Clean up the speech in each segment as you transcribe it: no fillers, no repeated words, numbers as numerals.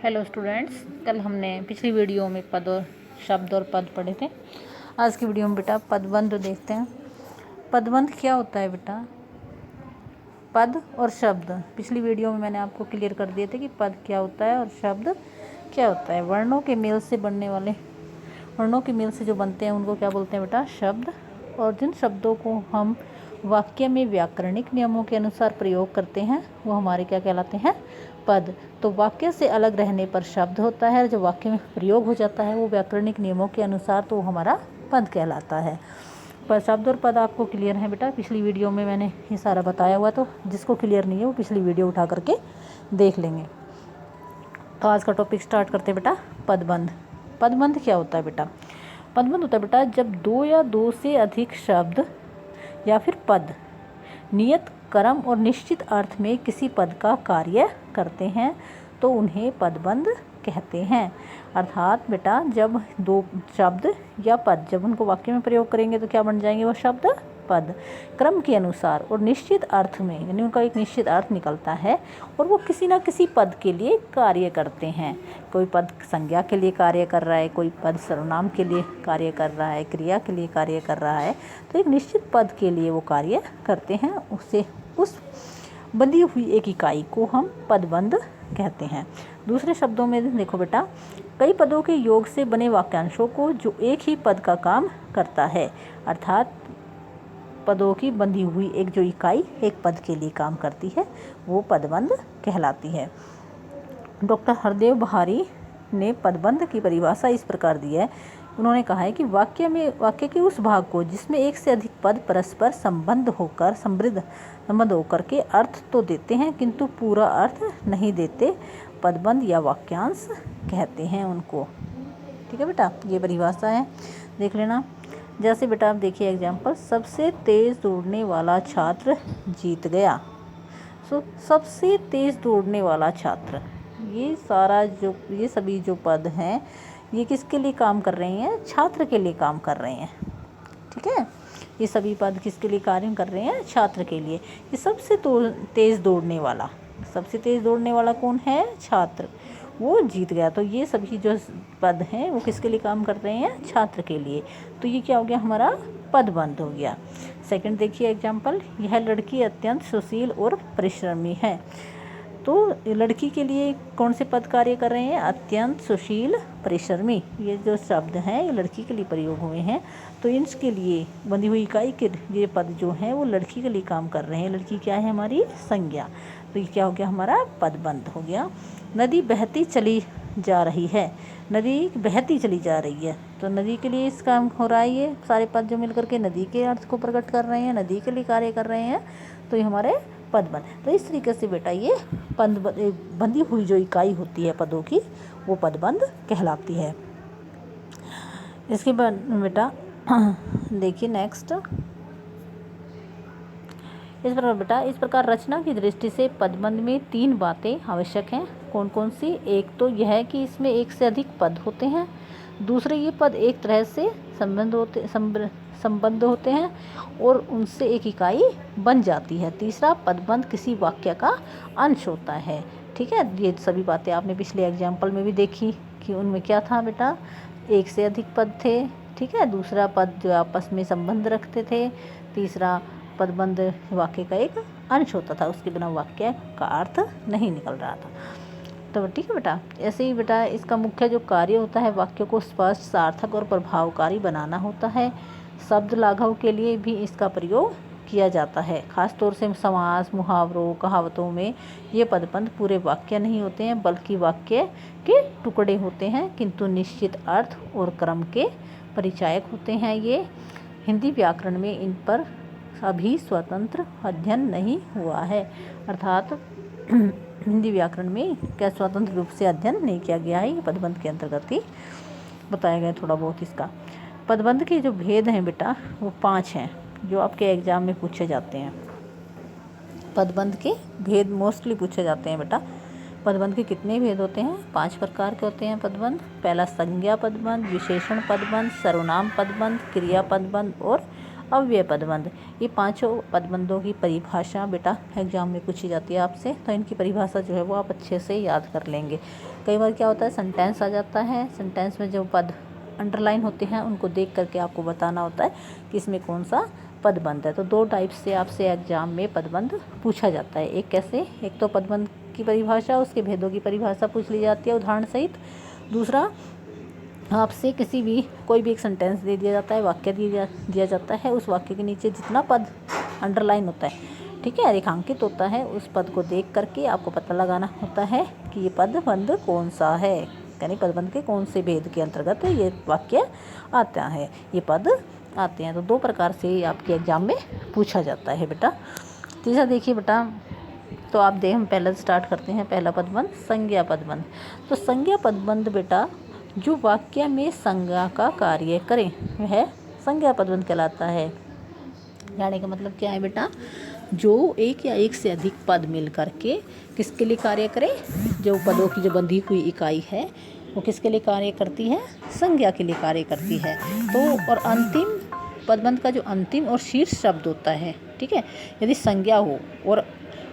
Hello students, कल हमने पिछली वीडियो में पद और शब्द और पद पढ़े थे। आज की वीडियो में बेटा पदबंध देखते हैं। पदबंध क्या होता है बेटा? पद और शब्द पिछली वीडियो में मैंने आपको क्लियर कर दिए थे कि पद क्या होता है और शब्द क्या होता है। वर्णों के मेल से बनने वाले, वर्णों के मेल से जो बनते हैं उनको क्या बोलते हैं बेटा? शब्द। और जिन शब्दों को हम वाक्य में व्याकरणिक नियमों के अनुसार प्रयोग करते हैं वो हमारे क्या कहलाते हैं? पद। तो वाक्य से अलग रहने पर शब्द होता है, जो वाक्य में प्रयोग हो जाता है वो व्याकरणिक नियमों के अनुसार तो वो हमारा पद कहलाता है। पर शब्द और पद आपको क्लियर है बेटा? पिछली वीडियो में मैंने ये सारा बताया हुआ, तो जिसको क्लियर नहीं है वो पिछली वीडियो उठा करके देख लेंगे। तो आज का टॉपिक स्टार्ट करते हैं बेटा, पदबंध। पदबंध क्या होता है बेटा? पदबंध होता है बेटा जब दो या दो से अधिक शब्द या फिर पद नियत क्रम और निश्चित अर्थ में किसी पद का कार्य करते हैं तो उन्हें पदबंध कहते हैं। अर्थात बेटा जब दो शब्द या पद जब उनको वाक्य में प्रयोग करेंगे तो क्या बन जाएंगे वो शब्द? पद। क्रम के अनुसार और निश्चित अर्थ में, यानी उनका एक निश्चित अर्थ निकलता है और वो किसी न किसी पद के लिए कार्य करते हैं। कोई पद संज्ञा के लिए कार्य कर रहा है, कोई पद सर्वनाम के लिए कार्य कर रहा है, क्रिया के लिए कार्य कर रहा है, तो एक निश्चित पद के लिए वो कार्य करते हैं। उससे उस बंधी हुई एक इकाई को हम पदबंध कहते हैं। दूसरे शब्दों में देखो बेटा, कई पदों के योग से बने वाक्यांशों को जो एक ही पद का काम करता है, अर्थात पदों की बंधी हुई एक जो इकाई एक पद के लिए काम करती है वो पदबंध कहलाती है। डॉक्टर हरदेव बहारी ने पदबंध की परिभाषा इस प्रकार दी है। उन्होंने कहा है कि वाक्य के उस भाग को जिसमें एक से अधिक पद परस्पर संबंध होकर के अर्थ तो देते हैं किंतु पूरा अर्थ नहीं देते, पदबंध या वाक्यांश कहते हैं उनको। ठीक है बेटा, ये परिभाषा है, देख लेना। जैसे बेटा आप देखिए एग्जाम्पल, सबसे तेज़ दौड़ने वाला छात्र जीत गया। सबसे तेज़ दौड़ने वाला छात्र, ये सारा जो ये सभी जो पद हैं ये किसके लिए काम कर रहे हैं? छात्र के लिए काम कर रहे हैं। ठीक है, ये सभी पद किसके लिए कार्य कर रहे हैं? छात्र के लिए। ये सबसे तेज़ दौड़ने वाला, सबसे तेज़ दौड़ने वाला कौन है? छात्र, वो जीत गया। तो ये सभी जो पद हैं वो किसके लिए काम कर रहे हैं? छात्र के लिए। तो ये क्या हो गया? हमारा पदबंध हो गया। सेकंड देखिए एग्जाम्पल, यह लड़की अत्यंत सुशील और परिश्रमी है। तो लड़की के लिए कौन से पद कार्य कर रहे हैं? अत्यंत, सुशील, परिश्रमी। ये जो शब्द हैं ये लड़की के लिए प्रयोग हुए हैं, तो इनके लिए बंधी हुई इकाई के ये पद जो हैं वो लड़की के लिए काम कर रहे हैं। लड़की क्या है? हमारी संज्ञा। तो ये क्या हो गया? हमारा पदबंध हो गया। नदी बहती चली जा रही है, नदी बहती चली जा रही है, तो नदी के लिए इस काम हो रहा है। ये सारे पद जो मिलकर के नदी के अर्थ को प्रकट कर रहे हैं, नदी के लिए कार्य कर रहे हैं, तो ये हमारे पदबंध। तो इस तरीके से बेटा ये बंधी हुई जो इकाई होती है पदों की वो पदबंध कहलाती है। इसके बाद बेटा देखिए नेक्स्ट, इस प्रकार रचना की दृष्टि से पदबंध में तीन बातें आवश्यक हैं। कौन कौन सी? एक तो यह है कि इसमें एक से अधिक पद होते हैं। दूसरे, ये पद एक तरह से संबंध होते हैं और उनसे एक इकाई बन जाती है। तीसरा, पदबंध किसी वाक्य का अंश होता है। ठीक है, ये सभी बातें आपने पिछले एग्जाम्पल में भी देखी कि उनमें क्या था बेटा? एक से अधिक पद थे। ठीक है, दूसरा पद जो आपस में संबंध रखते थे। तीसरा, पदबंध वाक्य का एक अंश होता था, उसके बिना वाक्य का अर्थ नहीं निकल रहा था। तो ठीक है बेटा, ऐसे ही बेटा इसका मुख्य जो कार्य होता है वाक्य को स्पष्ट, सार्थक और प्रभावकारी बनाना होता है। शब्द लाघव के लिए भी इसका प्रयोग किया जाता है। खास तौर से समास, मुहावरों, कहावतों में ये पदबंध पूरे वाक्य नहीं होते हैं बल्कि वाक्य के टुकड़े होते हैं, किंतु निश्चित अर्थ और क्रम के परिचायक होते हैं। ये हिंदी व्याकरण में इन पर अभी स्वतंत्र अध्ययन नहीं हुआ है, अर्थात हिंदी व्याकरण में क्या स्वतंत्र रूप से अध्ययन नहीं किया गया है। ये पदबंध के अंतर्गत ही बताया गया थोड़ा बहुत इसका। पदबंध के जो भेद हैं बेटा वो 5 हैं जो आपके एग्जाम में पूछे जाते हैं। पदबंध के भेद मोस्टली पूछे जाते हैं बेटा। पदबंध के कितने भेद होते हैं? 5 प्रकार के होते हैं पदबंध। पहला संज्ञा पदबंध, विशेषण पदबंध, सर्वनाम पदबंध, क्रिया पदबंध और अव्यय पदबंध। ये पांचों पदबंधों की परिभाषा बेटा एग्जाम में पूछी जाती है आपसे, तो इनकी परिभाषा जो है वो आप अच्छे से याद कर लेंगे। कई बार क्या होता है सेंटेंस आ जाता है, सेंटेंस में जो पद अंडरलाइन होते हैं उनको देख करके आपको बताना होता है कि इसमें कौन सा पदबंध है। तो दो टाइप से आपसे एग्जाम में पदबंध पूछा जाता है। एक कैसे, एक तो पदबंध की परिभाषा, उसके भेदों की परिभाषा पूछ ली जाती है उदाहरण सहित। दूसरा आपसे किसी भी कोई भी एक सेंटेंस दे दिया जाता है, वाक्य दिया जाता है, उस वाक्य के नीचे जितना पद अंडरलाइन होता है, ठीक है, रेखांकित होता है, उस पद को देख करके आपको पता लगाना होता है कि ये पदबंध कौन सा है, यानी पदबंध के कौन से भेद के अंतर्गत ये वाक्य आता है, ये पद आते हैं। तो दो प्रकार से आपके एग्जाम में पूछा जाता है बेटा। तीसरा देखिए बेटा, तो आप हम पहले स्टार्ट करते हैं। पहला पदबंध संज्ञा पदबंध। तो संज्ञा पदबंध बेटा जो वाक्य में संज्ञा का कार्य करे वह संज्ञा पदबंध कहलाता है। यानी का मतलब क्या है बेटा, जो एक या एक से अधिक पद मिल करके किसके लिए कार्य करे, जो पदों की जो बंधी हुई इकाई है वो किसके लिए कार्य करती है, संज्ञा के लिए कार्य करती है। तो और अंतिम पदबंध का जो अंतिम और शीर्ष शब्द होता है, ठीक है, यदि संज्ञा हो और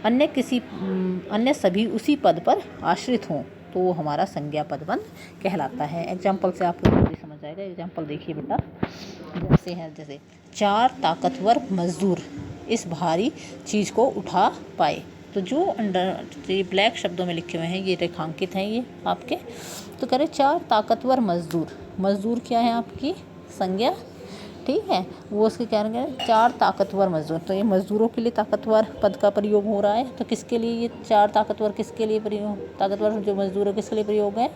अन्य सभी उसी पद पर आश्रित हों तो वो हमारा संज्ञा पदबंध कहलाता है। एग्जाम्पल से आपको जल्दी समझ आएगा। एग्जाम्पल देखिए बेटा, जैसे 4 ताकतवर मजदूर इस भारी चीज़ को उठा पाए। तो जो ये ब्लैक शब्दों में लिखे हुए हैं ये रेखांकित हैं ये आपके। तो कह रहे 4 ताकतवर मजदूर क्या है आपकी संज्ञा, ठीक है, वो उसके क्या है 4 ताकतवर मजदूर। तो ये मजदूरों के लिए ताकतवर पद का प्रयोग हो रहा है। तो किसके लिए ये 4 ताकतवर किसके लिए प्रयोग, ताकतवर जो मजदूर है किसके लिए प्रयोग है,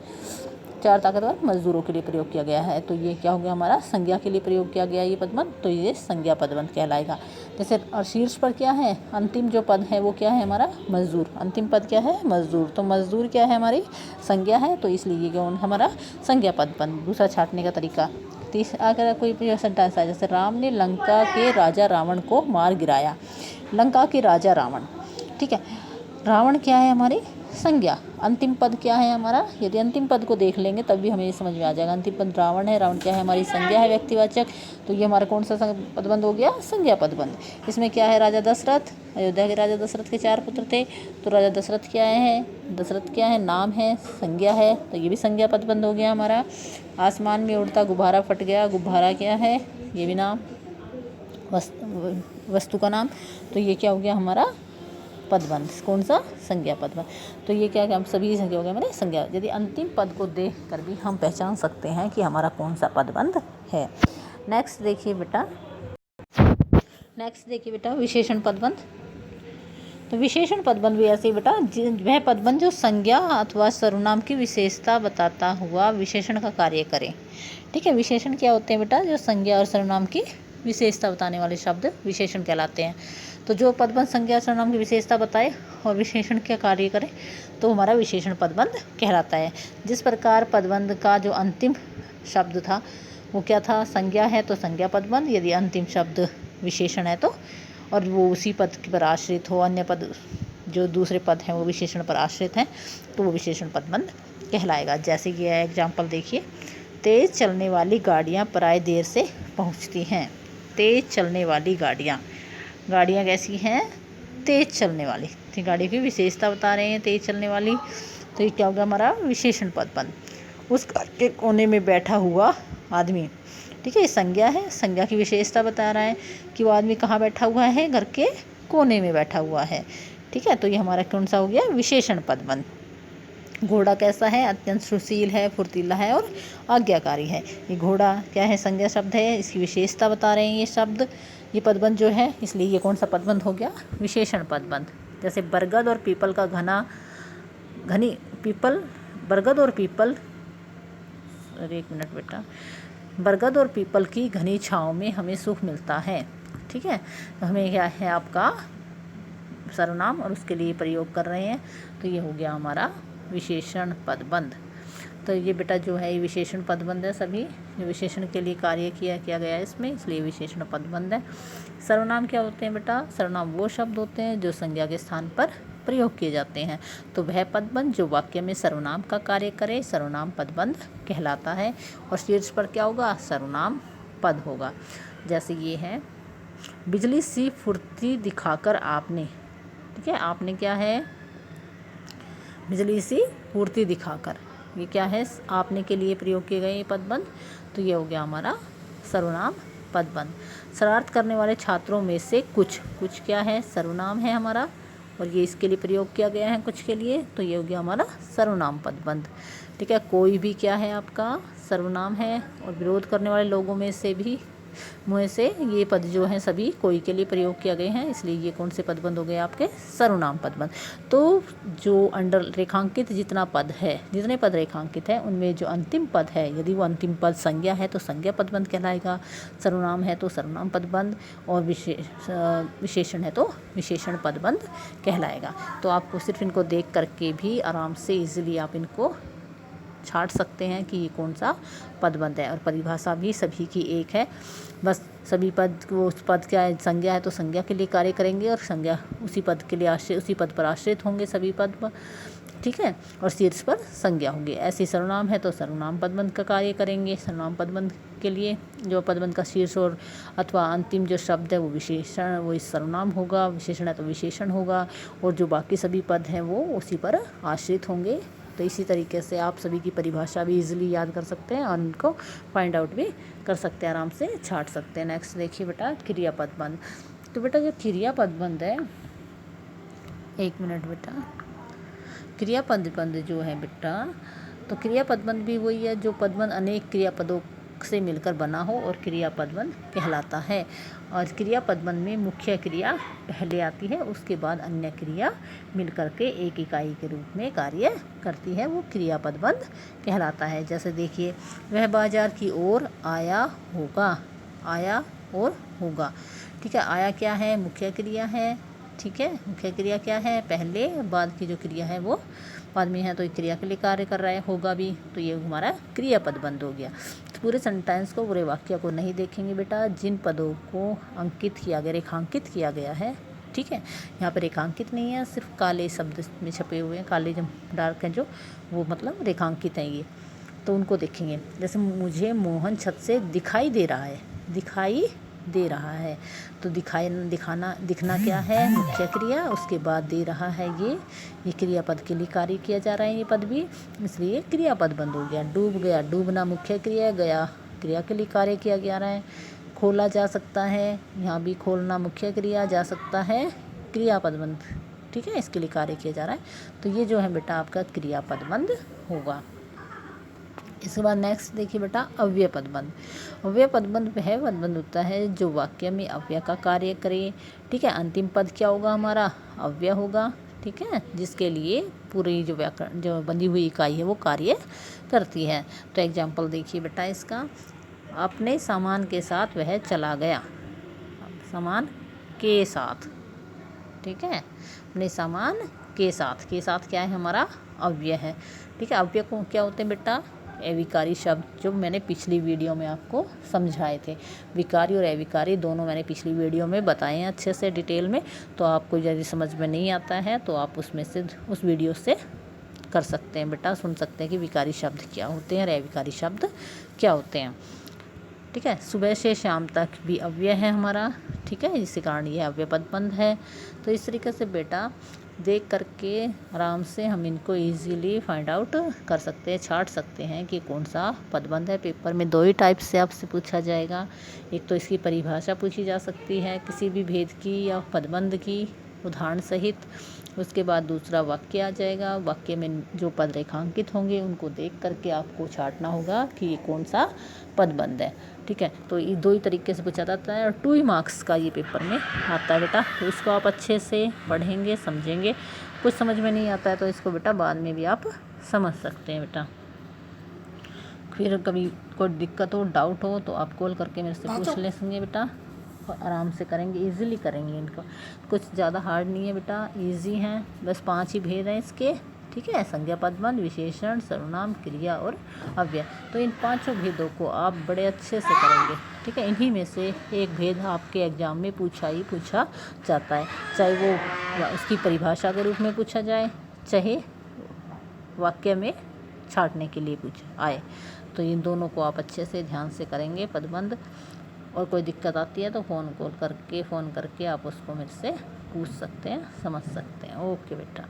4 ताकतवर मजदूरों के लिए प्रयोग किया गया है। तो ये क्या हो गया हमारा संज्ञा के लिए प्रयोग किया गया ये पदबंध, तो ये संज्ञा पदबंध कहलाएगा। जैसे और शीर्ष पर क्या है, अंतिम जो पद है वो क्या है हमारा मजदूर, अंतिम पद क्या है मजदूर। तो मजदूर क्या है हमारी संज्ञा है, तो इसलिए ये कौन हमारा संज्ञा पदबंध। दूसरा छाटने का तरीका, अगर कोई सेंटेंस है जैसे राम ने लंका के राजा रावण को मार गिराया। लंका के राजा रावण, ठीक है, रावण क्या है हमारी संज्ञा, अंतिम पद क्या है हमारा, यदि अंतिम पद को देख लेंगे तब भी हमें ये समझ में आ जाएगा। अंतिम पद रावण है, रावण क्या है हमारी संज्ञा है व्यक्तिवाचक, तो ये हमारा कौन सा पदबंध हो गया संज्ञा पदबंध। इसमें क्या है राजा दशरथ, अयोध्या के राजा दशरथ के 4 पुत्र थे। तो राजा दशरथ क्या है, दशरथ क्या है नाम है, संज्ञा है, तो ये भी संज्ञा पदबंध हो गया हमारा। आसमान में उड़ता गुब्बारा फट गया, गुब्बारा क्या है ये भी नाम, वस्तु का नाम, तो ये क्या हो गया हमारा पदबंध, कौन सा संज्ञा पदबंध। तो ये क्या हम सभी संज्ञा हो गया मैंने संज्ञा। यदि अंतिम पद को देख कर भी हम पहचान सकते हैं कि हमारा कौन सा पदबंध है। नेक्स्ट देखिए बेटा विशेषण पदबंध। तो विशेषण पदबंध भी ऐसे ही बेटा, वह पदबंध जो संज्ञा अथवा सर्वनाम की विशेषता बताता हुआ विशेषण का कार्य करे। ठीक है, विशेषण क्या होते हैं बेटा, जो संज्ञा और सर्वनाम की विशेषता बताने वाले शब्द विशेषण कहलाते हैं। तो जो पदबंध संज्ञा सर्वनाम की विशेषता बताए और विशेषण क्या कार्य करे तो हमारा विशेषण पदबंध कहलाता है। जिस प्रकार पदबंध का जो अंतिम शब्द था वो क्या था, संज्ञा है तो संज्ञा पदबंध, यदि अंतिम शब्द विशेषण है तो और वो उसी पद पर आश्रित हो, अन्य पद जो दूसरे पद हैं वो विशेषण पर आश्रित हैं तो वो विशेषण पदबंध कहलाएगा। जैसे कि एग्जाम्पल देखिए, तेज़ चलने वाली गाड़ियाँ प्राय देर से पहुँचती हैं। तेज़ चलने वाली गाड़ियाँ कैसी हैं, तेज़ चलने वाली, तो गाड़ी की विशेषता बता रहे हैं तेज़ चलने वाली, तो ये क्या होगा हमारा विशेषण पदबंध। उस घर के कोने में बैठा हुआ आदमी, ठीक है, ये संज्ञा है, संज्ञा की विशेषता बता रहा है कि वो आदमी कहाँ बैठा हुआ है, घर के कोने में बैठा हुआ है। ठीक है, तो ये हमारा कौन सा हो गया विशेषण पदबंध। घोड़ा कैसा है, अत्यंत सुशील है, फुर्तीला है और आज्ञाकारी है। ये घोड़ा क्या है, संज्ञा शब्द है, इसकी विशेषता बता रहे हैं ये शब्द, ये पदबंध जो है, इसलिए ये कौन सा पदबंध हो गया विशेषण पदबंध। जैसे बरगद और पीपल का बरगद और पीपल की घनी छाँव में हमें सुख मिलता है। ठीक है, तो हमें क्या है आपका सर्वनाम और उसके लिए प्रयोग कर रहे हैं, तो ये हो गया हमारा विशेषण पदबंध। तो ये बेटा जो है ये विशेषण पदबंध है, सभी जो विशेषण के लिए कार्य किया गया है इसमें, इसलिए विशेषण पदबंध है। सर्वनाम क्या होते हैं बेटा, सर्वनाम वो शब्द होते हैं जो संज्ञा के स्थान पर प्रयोग किए जाते हैं। तो वह पदबंध जो वाक्य में सर्वनाम का कार्य करे सर्वनाम पदबंध कहलाता है। और शीर्ष पर क्या होगा, सर्वनाम पद होगा। जैसे ये है बिजली सी फुर्ती दिखाकर आपने, ठीक है, आपने क्या है, बिजली सी फुर्ती दिखाकर, ये क्या है, आपने के लिए प्रयोग किए गए ये पदबंध। तो ये हो गया हमारा सर्वनाम पदबंध। शरारत करने वाले छात्रों में से कुछ, कुछ क्या है, सर्वनाम है हमारा, और ये इसके लिए प्रयोग किया गया है कुछ के लिए, तो ये हो गया हमारा सर्वनाम पदबंध। ठीक है, कोई भी क्या है आपका सर्वनाम है, और विरोध करने वाले लोगों में से भी, मुँह से ये पद जो हैं सभी कोई के लिए प्रयोग किए गए हैं, इसलिए ये कौन से पदबंध हो गए आपके, सर्वनाम पदबंध। तो जो अंडर रेखांकित जितना पद है, जितने पद रेखांकित है उनमें जो अंतिम पद है, यदि वो अंतिम पद संज्ञा है तो संज्ञा पदबंध कहलाएगा, सर्वनाम है तो सर्वनाम पदबंध, और विशेषण है तो विशेषण पदबंध कहलाएगा। तो आपको सिर्फ इनको देख करके भी आराम से ईजिली आप इनको छाट सकते हैं कि ये कौन सा पदबंध है। और परिभाषा भी सभी की एक है, बस सभी पद को, उस पद क्या है, संज्ञा है तो संज्ञा के लिए कार्य करेंगे, और संज्ञा उसी पद के लिए आश्रित, उसी पद पर आश्रित होंगे सभी पद पर, ठीक है, और शीर्ष पर संज्ञा होगी। ऐसे सर्वनाम है तो सर्वनाम पदबंध का कार्य करेंगे। सर्वनाम पदबंध के लिए जो पदबंध का शीर्ष और अथवा अंतिम जो शब्द है वो विशेषण, वो इस सर्वनाम होगा, विशेषण है तो विशेषण होगा, और जो बाकी सभी पद हैं वो उसी पर आश्रित होंगे। तो इसी तरीके से आप सभी की परिभाषा भी इजीली याद कर सकते हैं, और उनको फाइंड आउट भी कर सकते हैं, आराम से छाट सकते हैं। नेक्स्ट देखिए बेटा, क्रिया पदबंध। तो बेटा जो क्रिया पदबंध है, एक मिनट बेटा, क्रिया पदबंध जो है बेटा, तो क्रिया पदबंध भी वही है जो पदबंध अनेक क्रियापदों से मिलकर बना हो और क्रिया पदबंध कहलाता है। और क्रिया पदबंध में मुख्य क्रिया पहले आती है, उसके बाद अन्य क्रिया मिलकर के एक इकाई के रूप में कार्य करती है, वो क्रिया पदबंध कहलाता है। जैसे देखिए, वह बाजार की ओर आया होगा, आया और होगा, ठीक है, आया क्या है, मुख्य क्रिया है, ठीक है, मुख्य क्रिया क्या है, पहले, बाद की जो क्रिया है वो बाद में है, तो एक क्रिया के लिए कार्य कर रहा है, होगा भी, तो ये हमारा क्रिया पदबंध हो गया। तो पूरे सेंटेंस को, पूरे वाक्य को नहीं देखेंगे बेटा, जिन पदों को अंकित किया गया, रेखांकित किया गया है, ठीक है, यहाँ पर रेखांकित नहीं है, सिर्फ काले शब्द में छपे हुए हैं, काले जो डार्क हैं जो, वो मतलब रेखांकित हैं ये, तो उनको देखेंगे। जैसे मुझे मोहन छत से दिखाई दे रहा है, दिखाई दे रहा है, तो दिखना क्या है, मुख्य क्रिया, उसके बाद दे रहा है ये क्रियापद के लिए कार्य किया जा रहा है, ये पद भी, इसलिए क्रियापद बंद हो गया। डूब गया, डूबना मुख्य क्रिया, गया क्रिया के लिए कार्य किया जा रहा है। खोला जा सकता है, यहाँ भी खोलना मुख्य क्रिया, जा सकता है क्रियापद बंद, ठीक है, इसके लिए कार्य किया जा रहा है। तो ये जो है बेटा आपका क्रियापद बंद होगा। इसके बाद नेक्स्ट देखिए बेटा, अव्यय पदबंध। अव्यय पदबंध वह पदबंध होता है जो वाक्य में अव्यय का कार्य करे, ठीक है, अंतिम पद क्या होगा हमारा, अव्यय होगा, ठीक है, जिसके लिए पूरी जो व्याकरण, जो बंधी हुई इकाई है वो कार्य करती है। तो एग्जाम्पल देखिए बेटा इसका, अपने सामान के साथ वह चला गया, सामान के साथ, ठीक है, अपने सामान के साथ क्या है हमारा, अव्यय है, ठीक है। अव्यय को क्या होते हैं बेटा, अविकारी शब्द, जो मैंने पिछली वीडियो में आपको समझाए थे, विकारी और अविकारी दोनों मैंने पिछली वीडियो में बताए हैं अच्छे से डिटेल में। तो आपको यदि समझ में नहीं आता है तो आप उसमें से, उस वीडियो से कर सकते हैं बेटा, सुन सकते हैं कि विकारी शब्द क्या होते हैं और अविकारी शब्द क्या होते हैं, ठीक है। सुबह से शाम तक भी अव्यय है हमारा, ठीक है, इसी कारण ये अव्यय पदबंध है। तो इस तरीके से बेटा देख करके आराम से हम इनको इजीली फाइंड आउट कर सकते हैं, छाट सकते हैं कि कौन सा पदबंध है। पेपर में दो ही टाइप से आपसे पूछा जाएगा, एक तो इसकी परिभाषा पूछी जा सकती है किसी भी भेद की या पदबंध की उदाहरण सहित, उसके बाद दूसरा वाक्य आ जाएगा, वाक्य में जो पद रेखांकित होंगे उनको देख करके आपको छाटना होगा कि ये कौन सा पदबंध है, ठीक है। तो ये दो ही तरीके से पूछा जाता है और 2 मार्क्स का ये पेपर में आता है बेटा। तो इसको आप अच्छे से पढ़ेंगे, समझेंगे, कुछ समझ में नहीं आता है तो इसको बेटा बाद में भी आप समझ सकते हैं बेटा। फिर कभी कोई दिक्कत हो, डाउट हो तो आप कॉल करके मेरे से पूछ ले सकेंगे बेटा, और आराम से करेंगे, इजीली करेंगे इनको, कुछ ज़्यादा हार्ड नहीं है बेटा, इजी हैं, बस 5 ही भेद हैं इसके, ठीक है, संज्ञा पदबंध, विशेषण, सर्वनाम, क्रिया और अव्यय। तो इन 5 भेदों को आप बड़े अच्छे से करेंगे, ठीक है। इन्हीं में से एक भेद आपके एग्जाम में पूछा जाता है, चाहे वो उसकी परिभाषा के रूप में पूछा जाए, चाहे वाक्य में छाटने के लिए पूछा आए। तो इन दोनों को आप अच्छे से ध्यान से करेंगे पदबंध, और कोई दिक्कत आती है तो फ़ोन करके आप उसको मेरे से पूछ सकते हैं, समझ सकते हैं। ओके बेटा।